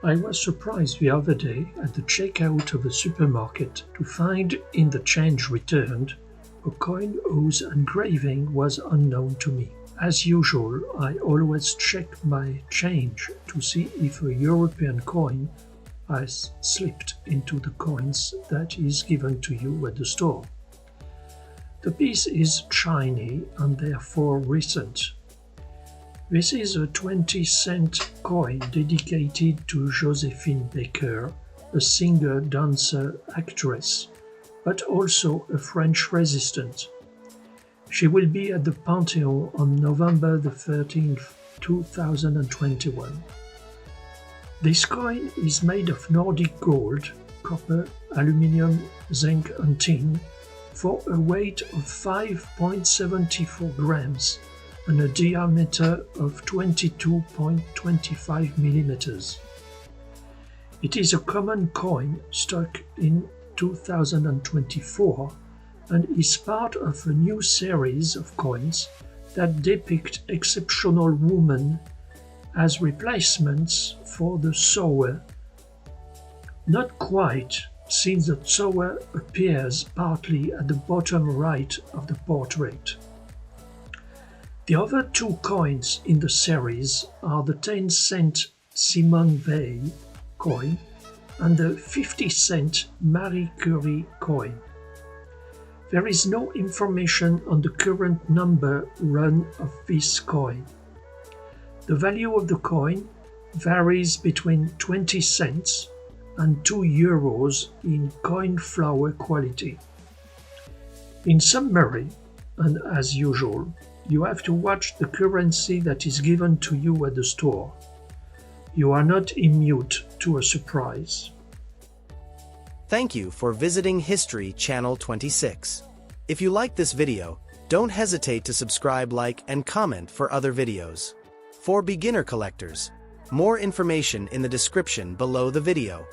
I was surprised the other day at the checkout of a supermarket to find in the change returned a coin whose engraving was unknown to me. As usual, I always check my change to see if a European coin has slipped into the coins that is given to you at the store. The piece is shiny and therefore recent. This is a 20-cent coin dedicated to Joséphine Baker, a singer, dancer, actress, but also a French resistant. She will be at the Pantheon on November the 13th, 2021. This coin is made of Nordic gold, copper, aluminium, zinc and tin for a weight of 5.74 grams and a diameter of 22.25 millimeters. It is a common coin struck in 2024 and is part of a new series of coins that depict exceptional women as replacements for the sower. Not quite, since the sower appears partly at the bottom right of the portrait. The other two coins in the series are the 10-cent Simone Weil coin and the 50-cent Marie Curie coin. There is no information on the current number run of this coin. The value of the coin varies between 20 cents and 2 euros in coin flour quality. In summary, and as usual, you have to watch the currency that is given to you at the store. You are not immune to a surprise. Thank you for visiting History Channel 26. If you like this video, don't hesitate to subscribe, like, and comment for other videos. For beginner collectors, more information in the description below the video.